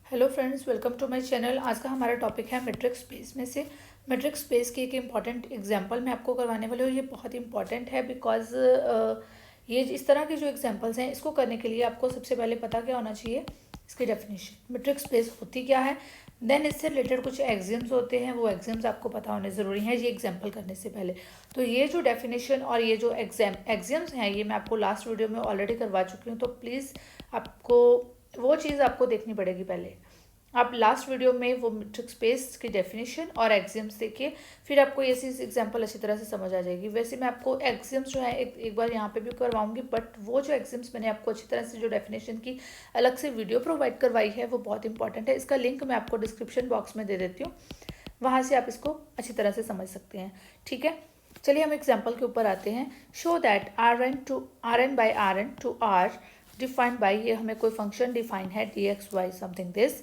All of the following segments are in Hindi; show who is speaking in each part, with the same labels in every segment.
Speaker 1: Hello friends, welcome to my channel. आज का हमारा टॉपिक है मैट्रिक्स स्पेस में से मैट्रिक्स स्पेस की एक इम्पॉर्टेंट एग्जांपल मैं आपको करवाने वाली हूँ। ये बहुत इंपॉर्टेंट है बिकॉज ये इस तरह के जो एग्जांपल्स हैं इसको करने के लिए आपको सबसे पहले पता क्या होना चाहिए, इसकी डेफिनेशन। मैट्रिक्स स्पेस होती क्या है, देन इससे रिलेटेड कुछ एग्जाम्स होते हैं, वो एग्जाम्स आपको पता होने ज़रूरी हैं ये एग्जाम्पल करने से पहले। तो ये जो डेफिनेशन और ये जो एग्जाम्स हैं ये मैं आपको लास्ट वीडियो में ऑलरेडी करवा चुकी हूँ, तो प्लीज़ आपको वो चीज़ आपको देखनी पड़ेगी पहले। आप लास्ट वीडियो में वो मैट्रिक्स स्पेस की डेफिनेशन और एग्जाम्स देखिए, फिर आपको ये चीज़ एग्जाम्पल अच्छी तरह से समझ आ जाएगी। वैसे मैं आपको एग्जाम्स जो है एक बार यहाँ पे भी करवाऊंगी, बट वो जो एग्जाम्स मैंने आपको अच्छी तरह से जो डेफिनेशन की अलग से वीडियो प्रोवाइड करवाई है वो बहुत इंपॉर्टेंट है। इसका लिंक मैं आपको डिस्क्रिप्शन बॉक्स में दे देती हूँ, वहाँ से आप इसको अच्छी तरह से समझ सकते हैं। ठीक है, चलिए हम एग्जाम्पल के ऊपर आते हैं। So that R n by R n to R defined by, ये हमें कोई फंक्शन डिफाइन है D X Y something this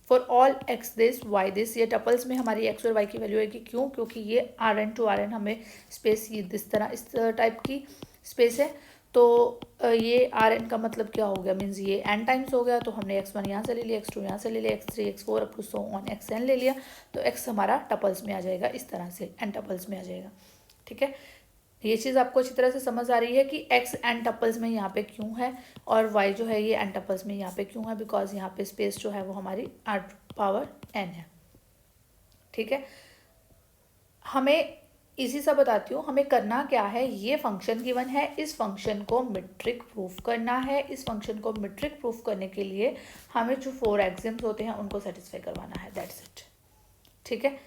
Speaker 1: for all X this Y this. ये टपल्स में हमारी एक्स और वाई की वैल्यू आएगी। क्यों? क्योंकि ये R n to R n हमें स्पेस ये इस टाइप की स्पेस है। तो ये आर एन का मतलब क्या हो गया, मीन्स ये एन टाइम्स हो गया। तो हमने एक्स वन यहाँ से ले लिया, एक्स टू यहाँ से ले लिया, X three X four up to so on X n ले लिया। तो एक्स हमारा टपल्स में आ जाएगा, इस तरह से एन टपल्स में आ जाएगा। ठीक है, ये चीज़ आपको अच्छी तरह से समझ आ रही है कि एक्स एन टपल्स में यहाँ पे क्यों है और वाई जो है ये एन टपल्स में यहाँ पे क्यों है, बिकॉज यहाँ पे स्पेस जो है वो हमारी आर पावर एन है। ठीक है, हमें इसी सा बताती हूँ हमें करना क्या है। ये फंक्शन गिवन है, इस फंक्शन को मेट्रिक प्रूफ करना है। इस फंक्शन को मेट्रिक प्रूफ करने के लिए हमें जो 4 एक्सिम्स होते हैं उनको सेटिस्फाई करवाना है, दैट्स इट। ठीक है,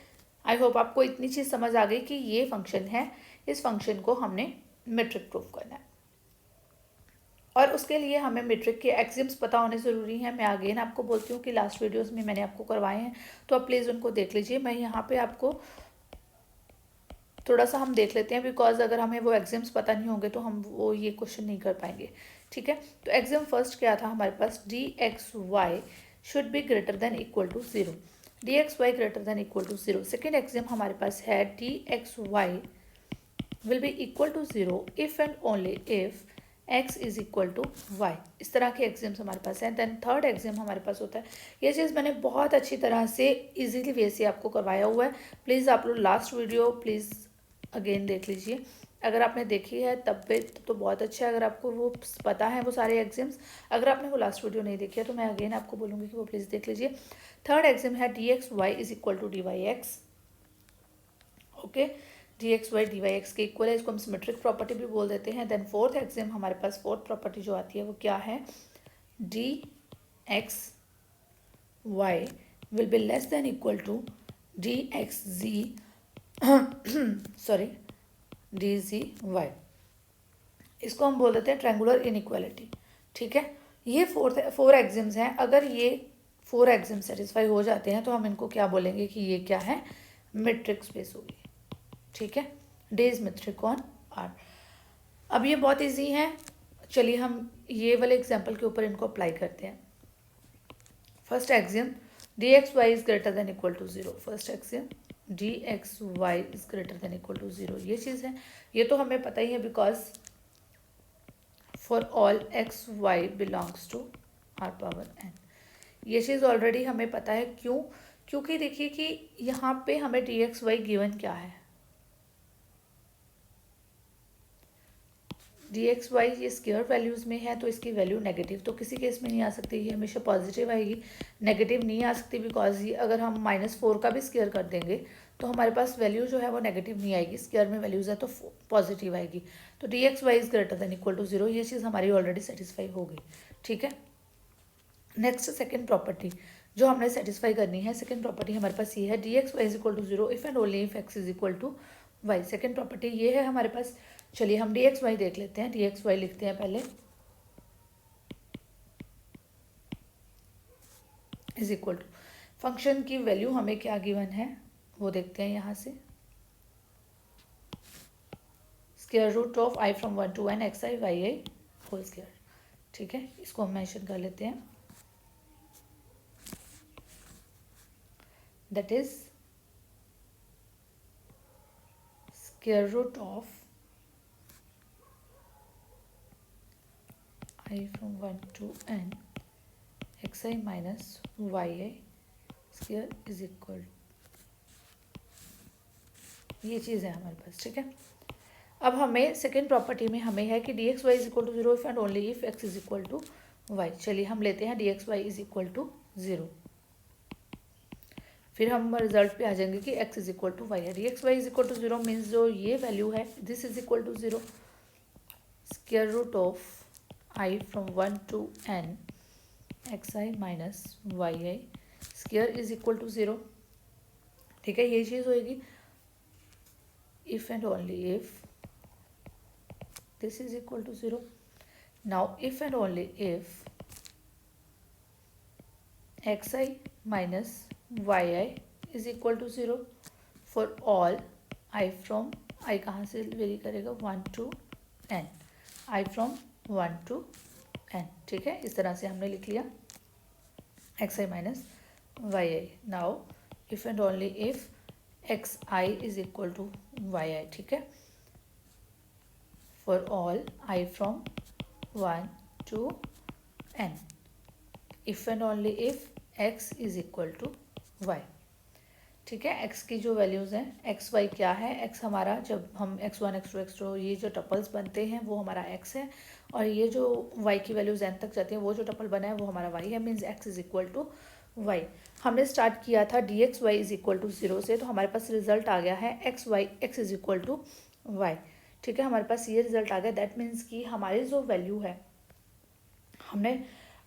Speaker 1: आई होप आपको इतनी चीज़ समझ आ गई कि ये फंक्शन है, इस फंक्शन को हमने मेट्रिक प्रूफ करना है और उसके लिए हमें मेट्रिक के एक्सिम्स पता होने ज़रूरी हैं। मैं अगेन आपको बोलती हूँ कि लास्ट वीडियोस में मैंने आपको करवाए हैं, तो आप प्लीज़ उनको देख लीजिए। मैं यहाँ पे आपको थोड़ा सा हम देख लेते हैं, बिकॉज अगर हमें वो एग्जाम्स पता नहीं होंगे तो हम वो ये क्वेश्चन नहीं कर पाएंगे। ठीक है, तो एग्जाम फर्स्ट क्या था हमारे पास, D X Y should be greater than equal to zero. D X Y greater than equal to zero. Second exam हमारे पास है D X Y will be equal to zero if and only if x is equal to Y. इस तरह के एग्जाम्स हमारे पास हैं। देन थर्ड एग्जाम हमारे पास होता है, ये चीज़ मैंने बहुत अच्छी तरह से इजीली वे से आपको करवाया हुआ है। प्लीज़ आप लोग लास्ट वीडियो प्लीज़ अगेन देख लीजिए। अगर आपने देखी है तब भी तो बहुत अच्छा है, अगर आपको वो पता है वो सारे एग्जाम्स। अगर आपने वो लास्ट वीडियो नहीं देखी है तो मैं अगेन आपको बोलूँगी कि वो प्लीज़ देख लीजिए। थर्ड एग्जाम है D X Y is equal to D Y X. Okay, D X Y D Y X के इक्वल है, इसको हम सिमेट्रिक प्रॉपर्टी भी बोल देते हैं। देन फोर्थ एग्जाम हमारे पास फोर्थ प्रॉपर्टी जो आती है वो क्या है, D X Y will be less than equal to D X G sorry D ji Y. इसको हम बोल देते हैं ट्रायंगुलर इनइक्वालिटी। ठीक है, ये फोर एग्जाम्स हैं। अगर ये 4 एग्जाम सेटिस्फाई हो जाते हैं तो हम इनको क्या बोलेंगे कि ये क्या है, मेट्रिक स्पेस होगी। ठीक है, D is metric on R. अब ये बहुत इजी है, चलिए हम ये वाले एग्जाम्पल के ऊपर इनको अप्लाई करते हैं। First exam, D X Y is greater than equal to zero. First exam, D X Y is greater than equal to zero. ये चीज़ है, ये तो हमें पता ही है because for all X Y belongs to R power n. ये चीज़ ऑलरेडी हमें पता है। क्यों? क्योंकि देखिए कि यहाँ पे हमें डी एक्स वाई गिवन क्या है, डी एक्स वाई ये स्केयर वैल्यूज़ में है तो इसकी वैल्यू नेगेटिव तो किसी केस में नहीं आ सकती, ये हमेशा पॉजिटिव आएगी। नेगेटिव नहीं आ सकती बिकॉज ये अगर हम -4 का भी स्केयर कर देंगे तो हमारे पास वैल्यू जो है वो नेगेटिव नहीं आएगी, स्केयर में वैल्यूज़ है तो पॉजिटिव आएगी। तो D X Y is greater than equal to zero, ये चीज़ हमारी ऑलरेडी सेटिस्फाई हो गई। ठीक है, नेक्स्ट सेकेंड प्रॉपर्टी जो हमने सेटिस्फाई करनी है, सेकेंड प्रॉपर्टी हमारे पास ये है, D X Y is equal to zero if and only if X is equal to Y. Second property ये है हमारे पास। चलिए हम डी एक्स वाई देख लेते हैं। डी एक्स वाई लिखते हैं पहले, इज इक्वल टू फंक्शन की वैल्यू हमें क्या गिवन है वो देखते हैं यहाँ से, square root of I from 1 to n X I Y I whole square. ठीक है, इसको हम मेंशन कर लेते हैं, that is square root of I from 1 to n X I minus Y I square is equal, ये चीज़ है हमारे पास, ठीक है। अब हमें सेकेंड प्रॉपर्टी में हमें है कि D X Y is equal to zero if and only if X is equal to Y. चलिए हम लेते हैं D X Y is equal to zero, फिर हम रिजल्ट पे आ जाएंगे कि x is equal to Y है। D X Y is equal to zero means जो ये वैल्यू है this is equal to zero, square root of I from 1 to n X I minus Y I square is equal to zero, ठीक है। ये चीज़ होएगी if and only if this is equal to 0. Now if and only if xi minus yi is equal to 0 for all I from I कहाँ से वेरी करेगा 1 to n, I from 1 to n, ठीक है। इस तरह से हमने लिख लिया xi minus yi. Now if and only if xi is equal to yi, ठीक है, for all I from 1 to n, if and only if x is equal to y, ठीक है। x की जो वैल्यूज़ हैं x y क्या है, x हमारा जब हम x1 x2 x2 ये जो टपल्स बनते हैं वो हमारा x है, और ये जो y की वैल्यूज़ n तक जाती हैं वो जो टपल बना है वो हमारा y है, means x is equal to y। हमने स्टार्ट किया था D X Y is equal to zero से, तो हमारे पास रिजल्ट आ गया है x is equal to Y, ठीक है। हमारे पास ये रिजल्ट आ गया, दैट मीन्स कि हमारी जो वैल्यू है हमने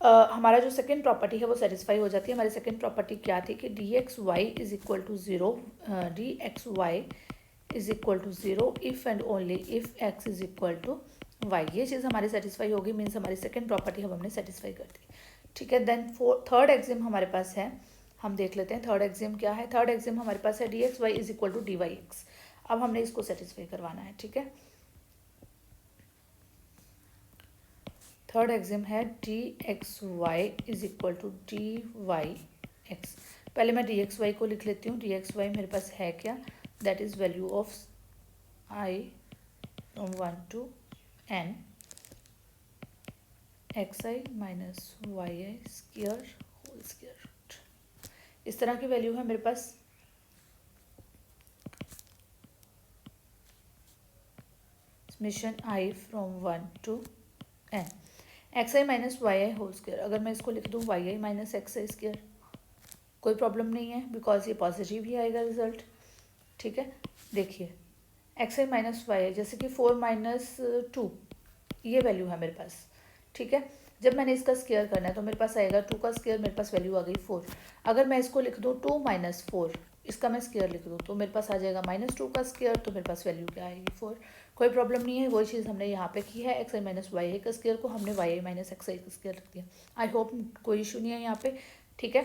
Speaker 1: हमारा जो सेकेंड प्रॉपर्टी है वो सेटिस्फाई हो जाती है। हमारी सेकेंड प्रॉपर्टी क्या थी कि D X Y is equal to zero, D X Y is equal to zero if and only if X is equal to Y. ये चीज़ हमारी सेटिस्फाई होगी, मीन्स हमारी सेकेंड प्रॉपर्टी अब हमने सेटिस्फाई कर दी, ठीक है। देन थर्ड एग्जाम हमारे पास है, हम देख लेते हैं थर्ड एग्जाम क्या है। थर्ड एग्जाम हमारे पास है D X Y is equal to D Y X. अब हमने इसको सेटिस्फाई करवाना है, ठीक है। थर्ड एग्जाम है D X Y is equal to D Y X. पहले मैं डी एक्स वाई को लिख लेती हूँ। डी एक्स वाई मेरे पास है क्या, that is value of I from 1 to n X I minus Y I square whole square root, इस तरह की वैल्यू है मेरे पास। Summation I from 1 to n X I minus Y I whole square. अगर मैं इसको लिख दूँ Y I minus X I square, कोई प्रॉब्लम नहीं है बिकॉज ये पॉजिटिव ही आएगा रिजल्ट, ठीक है। देखिए एक्स आई माइनस वाई आई जैसे कि 4 माइनस 2 ये वैल्यू है मेरे पास, ठीक है। जब मैंने इसका स्क्वायर करना है तो मेरे पास आएगा 2 का स्क्वायर, मेरे पास वैल्यू आ गई 4। अगर मैं इसको लिख दूँ 2 माइनस 4, इसका मैं स्क्वायर लिख दूँ तो मेरे पास आ जाएगा -2 का स्क्वायर, तो मेरे पास वैल्यू क्या आएगी 4। कोई प्रॉब्लम नहीं है, वही चीज़ हमने यहाँ पे की है। एक्स आई माइनस वाई आई का स्क्वायर को हमने वाई आई माइनस एक्स आई का स्क्वायर रख दिया। आई होप कोई इशू नहीं है यहाँ पे, ठीक है।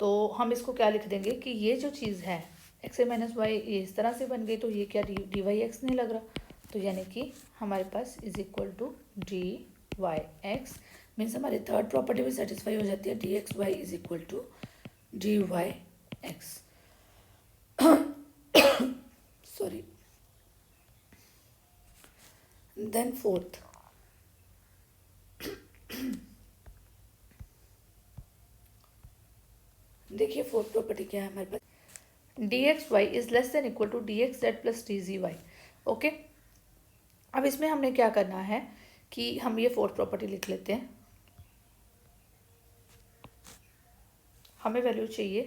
Speaker 1: तो हम इसको क्या लिख देंगे कि ये जो चीज़ है एक्स आई माइनस वाई ये इस तरह से बन गई, तो ये क्या डी वाई एक्स नहीं लग रहा, तो यानी कि हमारे पास is equal to D Y X, means हमारी थर्ड प्रॉपर्टी भी सेटिस्फाई हो जाती है। D X Y is equal to D Y X, sorry. Then fourth, देखिए फोर्थ प्रॉपर्टी क्या है हमारे पास, D X Y is less than equal to D X Z plus D ji Y. Okay, अब इसमें हमने क्या करना है कि हम ये फोर्थ प्रॉपर्टी लिख लेते हैं। हमें वैल्यू चाहिए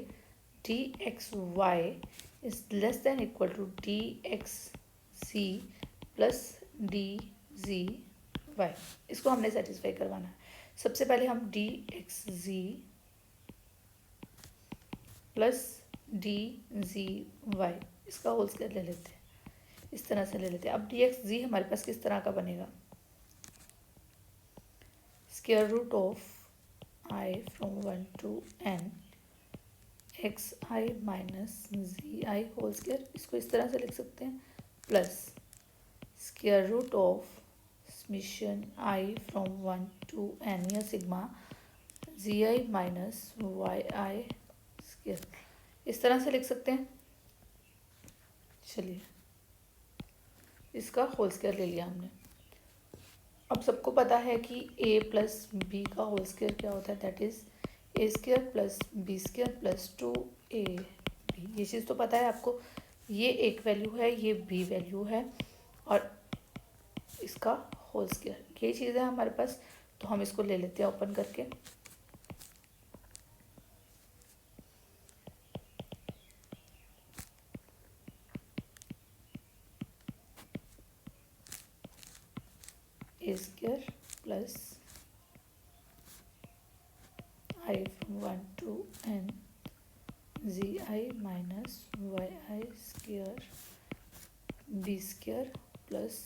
Speaker 1: D X Y is less than equal to D X C plus D ji Y. इसको हमने सेटिस्फाई करवाना है। सबसे पहले हम डी एक्स जी प्लस डी जी वाई इसका होल स्क्वायर ले लेते हैं, इस तरह से ले लेते हैं। अब डी एक्स जी हमारे पास किस तरह का बनेगा, square root of I from 1 to n X I minus ji I whole square, इसको इस तरह से लिख सकते हैं, plus square root of summation I from 1 to n या sigma G I minus Y I square, इस तरह से लिख सकते हैं। चलिए इसका होल स्क्वायर ले लिया हमने। अब सबको पता है कि a प्लस बी का होल स्क्वायर क्या होता है, that is A square plus B square plus 2ab। ये चीज़ तो पता है आपको। ये एक वैल्यू है, ये b वैल्यू है और इसका होल स्क्वायर, ये चीज़ है हमारे पास। तो हम इसको ले लेते हैं ओपन करके। A square plus I from 1 to n ji I minus Y I square B square plus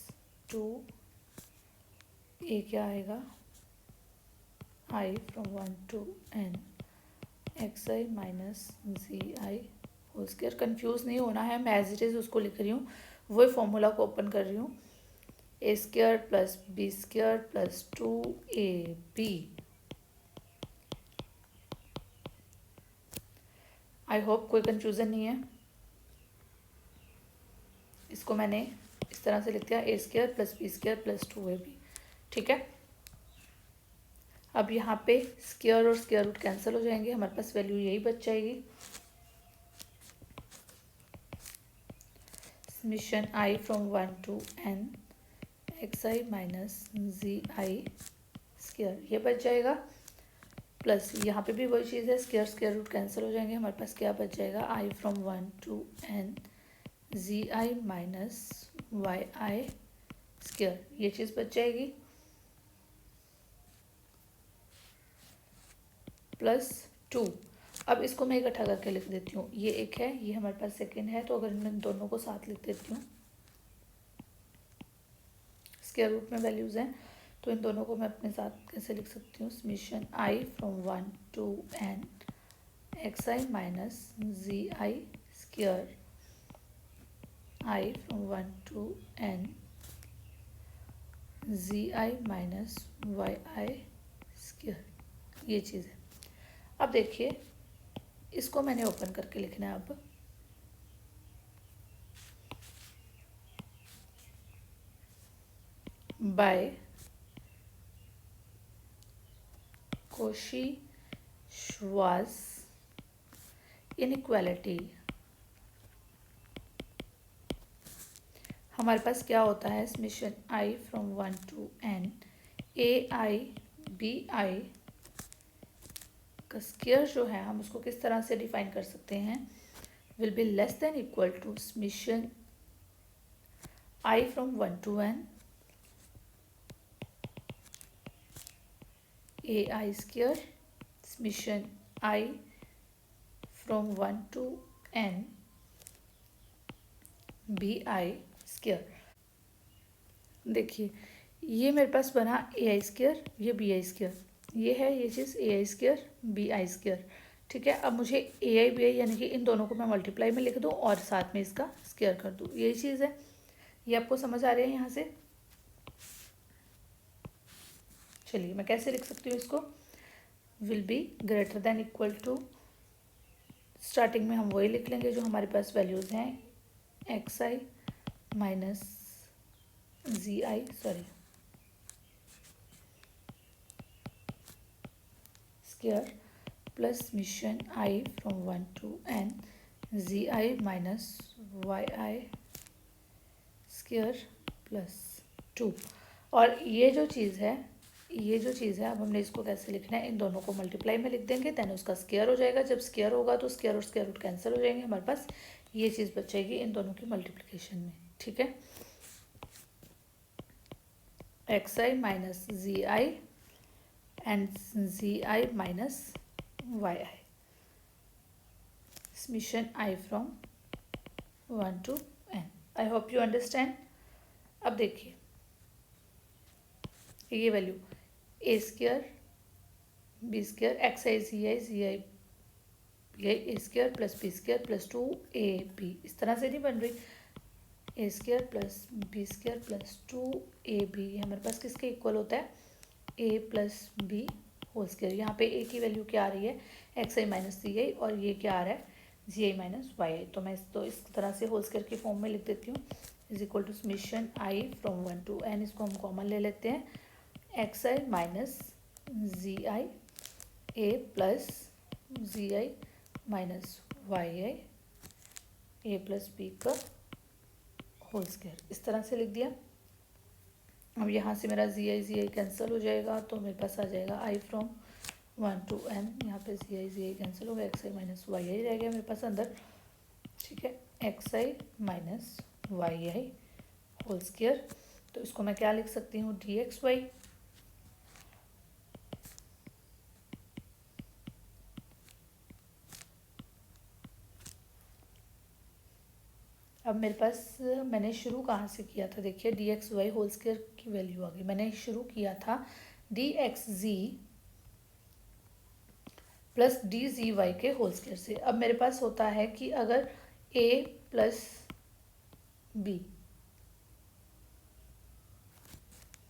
Speaker 1: 2 A क्या आएगा, I from 1 to n X I minus ji I whole square. Confuse नहीं होना है, मैं एज इट इज़ उसको लिख रही हूँ, वही फॉर्मूला को ओपन कर रही हूँ। A square plus B square plus 2ab। I hope कोई कन्फ्यूज़न नहीं है। इसको मैंने इस तरह से लिख दिया, A square plus B square plus 2ab। ठीक है, अब यहाँ पे स्क्वायर और स्क्वायर रूट कैंसिल हो जाएंगे, हमारे पास वैल्यू यही बच जाएगी। Summation I from 1 to n X I minus ji I square, ये बच जाएगा। प्लस यहाँ पे भी वही चीज़ है, स्क्वायर स्क्वायर रूट कैंसिल हो जाएंगे, हमारे पास क्या बच जाएगा, I from 1 to n ji I minus Y I square, ये चीज़ बच जाएगी। प्लस 2। अब इसको मैं इकट्ठा करके लिख देती हूँ, ये एक है, ये हमारे पास सेकेंड है, तो अगर मैं दोनों को साथ लिख देती हूँ, स्क्वायर रूट में वैल्यूज़ हैं तो इन दोनों को मैं अपने साथ कैसे लिख सकती हूँ, summation I from 1 to n X I minus ji I square I from 1 to n ji I minus Y I square, ये चीज़ है। अब देखिए, इसको मैंने ओपन करके लिखना है। अब बाय Cauchy-Schwarz इनइक्वालिटी हमारे पास क्या होता है, summation I from 1 to n A I B I का स्क्वायर जो है, हम उसको किस तरह से डिफाइन कर सकते हैं, will be less than equal to summation I from 1 to n A I square summation I from 1 to n B I square. देखिए, ये मेरे पास बना ए आई स्क्वायर, ये बी आई स्क्वायर, ये है ये चीज़ A I square B I square. ठीक है, अब मुझे ए आई बी आई यानी कि इन दोनों को मैं मल्टीप्लाई में लिख दूँ और साथ में इसका स्क्वायर कर दूँ, यही चीज़ है। ये आपको समझ आ रही है यहाँ से। चलिए, मैं कैसे लिख सकती हूँ इसको, will be greater than equal to, starting में हम वही लिख लेंगे जो हमारे पास वैल्यूज़ हैं, X I minus ji I square plus summation I from 1 to n ji I minus Y I square plus 2। और ये जो चीज़ है, अब हमने इसको कैसे लिखना है, इन दोनों को मल्टीप्लाई में लिख देंगे, देन उसका स्क्वायर हो जाएगा। जब स्क्वायर होगा तो स्क्वायर और स्क्वायर रूट कैंसिल हो जाएंगे, हमारे पास ये चीज़ बचेगी इन दोनों की मल्टीप्लिकेशन में। ठीक है, X I minus ji I and Z I minus Y I summation I from 1 to n। I hope you understand. अब देखिए, ये value A square B square X I Z I ये A square plus B square plus 2ab, इस तरह से नहीं बन रही, A square plus B square plus 2ab, ये हमारे पास किसके इक्वल होता है, A plus B whole square. यहाँ पे ए की वैल्यू क्या आ रही है, एक्स आई माइनस सी आई, और ये क्या आ रहा है, जी आई माइनस वाई आई। तो मैं इस तरह से होल स्क्वायर के फॉर्म में लिख देती हूँ, is equal to summation I from 1 to n, इसको हम कॉमन ले लेते हैं, X I minus ji I A plus G I minus Y I A plus B का होल स्क्वायर, इस तरह से लिख दिया। अब यहाँ से मेरा जी आई कैंसिल हो जाएगा, तो मेरे पास आ जाएगा आई फ्रॉम 1 to n। यहाँ पे जी आई कैंसिल हो गया, एक्स आई माइनस वाई आई रह गया मेरे पास अंदर। ठीक है, X I minus Y I whole square. तो इसको मैं क्या लिख सकती हूँ, डी एक्स वाई। अब मेरे पास मैंने शुरू कहाँ से किया था, देखिए D X Y whole square की वैल्यू आ गई। मैंने शुरू किया था डी एक्स जी प्लस डी जी वाई के होल स्क्वायर से। अब मेरे पास होता है कि अगर A plus B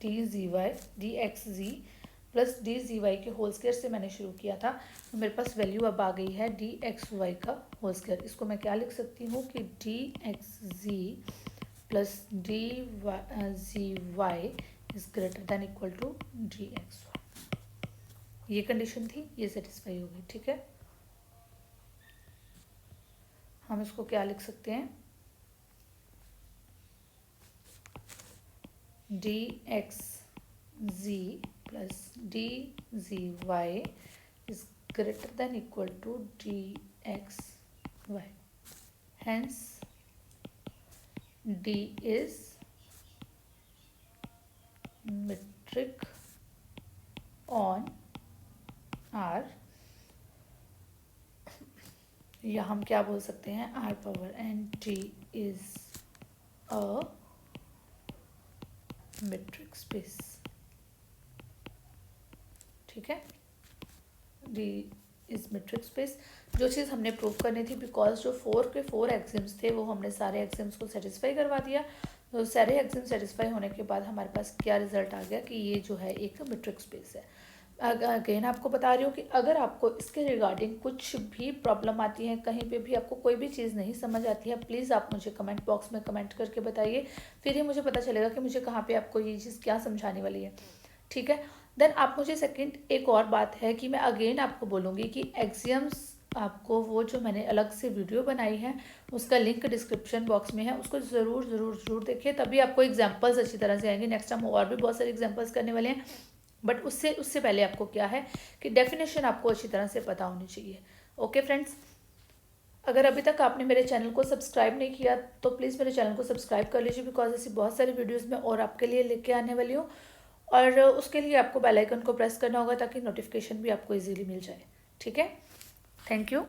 Speaker 1: D ji Y D X ji plus D ji Y के होल स्क्वायर से मैंने शुरू किया था, तो मेरे पास वैल्यू अब आ गई है डी एक्स वाई का होल स्क्वायर। इसको मैं क्या लिख सकती हूँ कि D X ji plus D ji Y is greater than equal to D X Y. ये कंडीशन थी, ये सेटिस्फाई हो गई। ठीक है, हम इसको क्या लिख सकते हैं, D X ji plus D ji Y is greater than equal to dxy. Hence, D is metric on R, या हम क्या बोल सकते हैं, R power n t is a metric space। ठीक है, D इज मेट्रिक स्पेस। जो चीज़ हमने प्रूव करनी थी, बिकॉज जो 4 के 4 एग्जाम्स थे वो हमने सारे एग्जाम्स को सेटिस्फाई करवा दिया। तो सारे एग्जाम सेटिस्फाई होने के बाद हमारे पास क्या रिजल्ट आ गया कि ये जो है एक मेट्रिक स्पेस है। अगेन आपको बता रही हूँ कि अगर आपको इसके रिगार्डिंग कुछ भी प्रॉब्लम आती है, कहीं पे भी आपको कोई भी चीज़ नहीं समझ आती है, प्लीज़ आप मुझे कमेंट बॉक्स में कमेंट करके बताइए, फिर ही मुझे पता चलेगा कि मुझे कहाँ पे आपको ये चीज़ क्या समझाने वाली है। ठीक है, देन आप मुझे सेकंड एक और बात है कि मैं अगेन आपको बोलूँगी कि एग्जाम्स आपको वो जो मैंने अलग से वीडियो बनाई है उसका लिंक डिस्क्रिप्शन बॉक्स में है, उसको ज़रूर देखिए, तभी आपको एग्जांपल्स अच्छी तरह से आएंगे। नेक्स्ट टाइम और भी बहुत सारे एग्जांपल्स करने वाले हैं, बट उससे पहले आपको क्या है कि डेफिनेशन आपको अच्छी तरह से पता होनी चाहिए। ओके फ्रेंड्स, अगर अभी तक आपने मेरे चैनल को सब्सक्राइब नहीं किया तो प्लीज़ मेरे चैनल को सब्सक्राइब कर लीजिए, बिकॉज ऐसी बहुत सारी वीडियोज़ मैं और आपके लिए लेके आने वाली हूँ, और उसके लिए आपको बेल आइकन को प्रेस करना होगा ताकि नोटिफिकेशन भी आपको इजीली मिल जाए। ठीक है, थैंक यू।